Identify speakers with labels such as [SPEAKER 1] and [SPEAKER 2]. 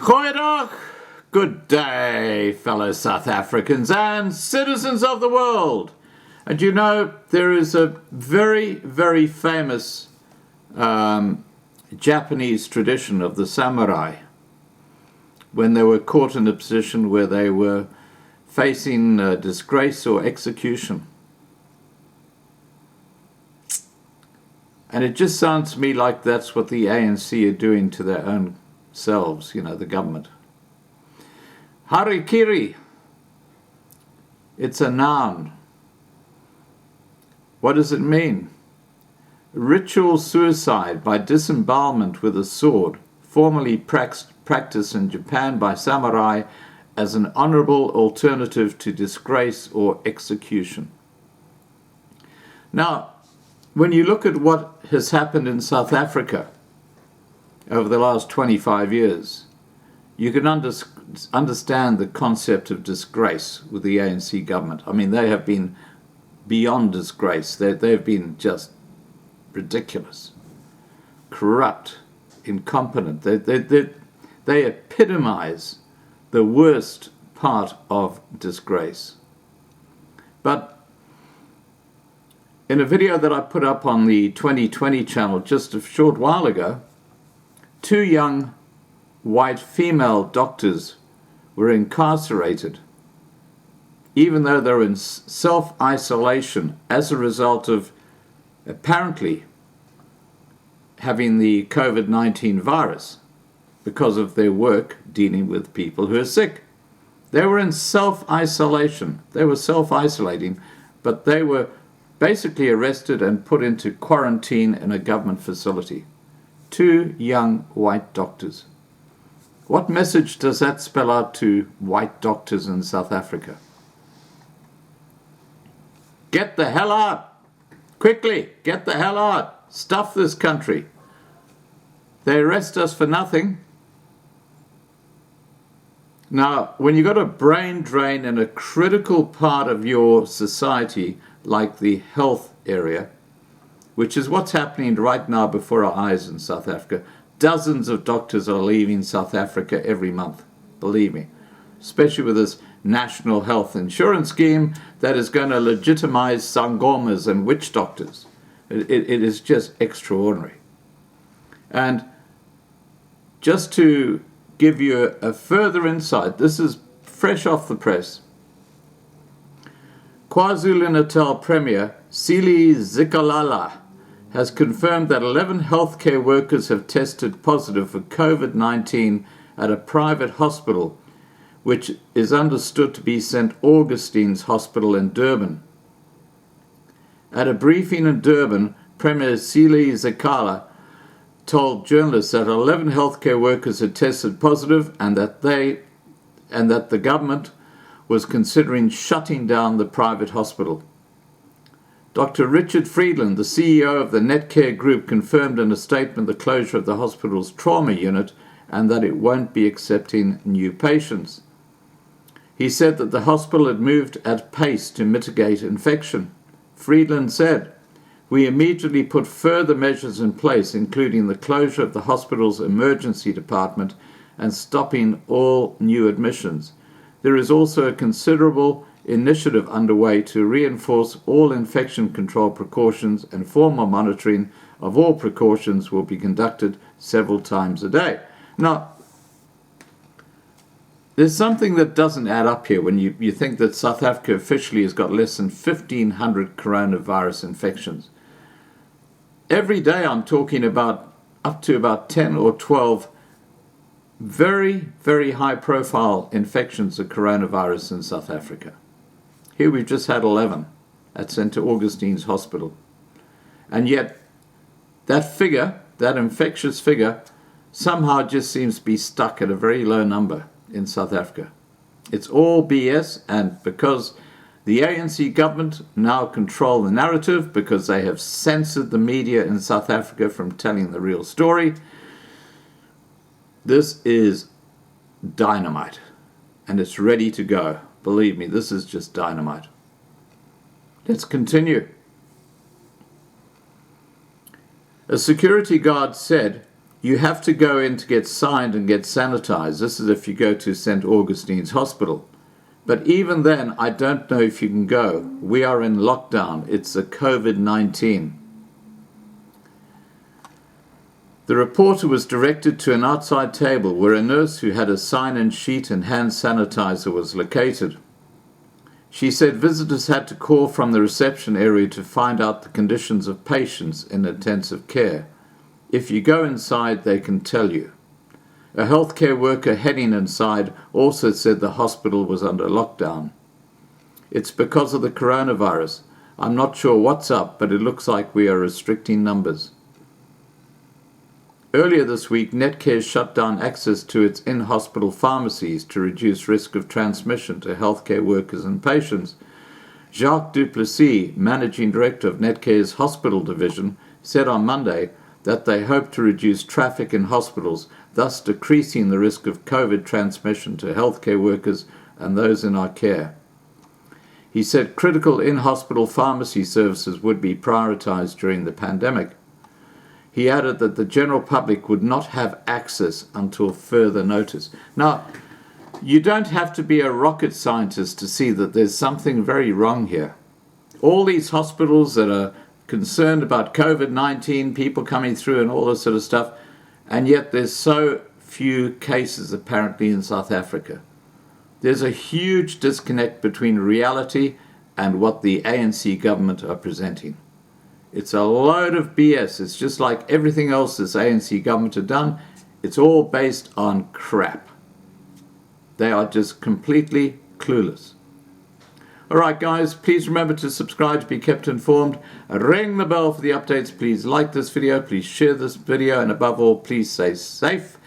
[SPEAKER 1] Goeiedag, good day, fellow South Africans and citizens of the world. And you know, there is a very, very famous Japanese tradition of the samurai when they were caught in a position where they were facing disgrace or execution. And it just sounds to me like that's what the ANC are doing to their own selves, you know, the government. Harikiri, it's a noun. What does it mean? Ritual suicide by disembowelment with a sword, formerly practiced in Japan by samurai as an honorable alternative to disgrace or execution. Now, when you look at what has happened in South Africa over the last 25 years, you can understand the concept of disgrace with the ANC government. I mean, they have been beyond disgrace. They've been just ridiculous, corrupt, incompetent. They epitomize the worst part of disgrace. But in a video that I put up on the 2020 channel just a short while ago, 2 young white female doctors were incarcerated, even though they're in self-isolation as a result of apparently having the COVID-19 virus because of their work dealing with people who are sick. They were in self-isolation. They were self-isolating, but they were basically arrested and put into quarantine in a government facility. 2 young white doctors. What message does that spell out to white doctors in South Africa? Get the hell out! Quickly, get the hell out! Stuff this country. They arrest us for nothing. Now, when you've got a brain drain in a critical part of your society, like the health area, which is what's happening right now before our eyes in South Africa. Dozens of doctors are leaving South Africa every month, believe me, especially with this national health insurance scheme that is going to legitimize sangomas and witch doctors. It is just extraordinary. And just to give you a further insight, this is fresh off the press. KwaZulu-Natal Premier Sihle Zikalala has confirmed that 11 healthcare workers have tested positive for COVID-19 at a private hospital, which is understood to be St. Augustine's Hospital in Durban. At a briefing in Durban, Premier Sihle Zikalala told journalists that 11 healthcare workers had tested positive and that the government was considering shutting down the private hospital. Dr. Richard Friedland, the CEO of the Netcare Group, confirmed in a statement the closure of the hospital's trauma unit and that it won't be accepting new patients. He said that the hospital had moved at pace to mitigate infection. Friedland said, "We immediately put further measures in place, including the closure of the hospital's emergency department and stopping all new admissions. There is also a considerable initiative underway to reinforce all infection control precautions, and formal monitoring of all precautions will be conducted several times a day." Now, there's something that doesn't add up here when you think that South Africa officially has got less than 1,500 coronavirus infections. Every day I'm talking about up to about 10 or 12 very, very high-profile infections of coronavirus in South Africa. Here we've just had 11 at St. Augustine's Hospital. And yet that figure, that infectious figure, somehow just seems to be stuck at a very low number in South Africa. It's all BS, and because the ANC government now control the narrative, because they have censored the media in South Africa from telling the real story, this is dynamite, and it's ready to go. Believe me, this is just dynamite. Let's continue. A security guard said, You have to go in to get signed and get sanitized. This is if you go to St. Augustine's Hospital. But even then, I don't know if you can go. We are in lockdown. It's a COVID-19. The reporter was directed to an outside table where a nurse who had a sign-in sheet and hand sanitizer was located. She said visitors had to call from the reception area to find out the conditions of patients in intensive care. If you go inside, they can tell you. A healthcare worker heading inside also said the hospital was under lockdown. It's because of the coronavirus. I'm not sure what's up, but it looks like we are restricting numbers. Earlier this week, Netcare shut down access to its in-hospital pharmacies to reduce risk of transmission to healthcare workers and patients. Jacques Duplessis, managing director of Netcare's hospital division, said on Monday that they hope to reduce traffic in hospitals, thus decreasing the risk of COVID transmission to healthcare workers and those in our care. He said critical in-hospital pharmacy services would be prioritized during the pandemic. He added that the general public would not have access until further notice. Now, you don't have to be a rocket scientist to see that there's something very wrong here. All these hospitals that are concerned about COVID-19, people coming through and all this sort of stuff, and yet there's so few cases apparently in South Africa. There's a huge disconnect between reality and what the ANC government are presenting. It's a load of BS. It's just like everything else this ANC government have done. It's all based on crap. They are just completely clueless. All right, guys, please remember to subscribe to be kept informed. Ring the bell for the updates. Please like this video. Please share this video. And above all, please stay safe.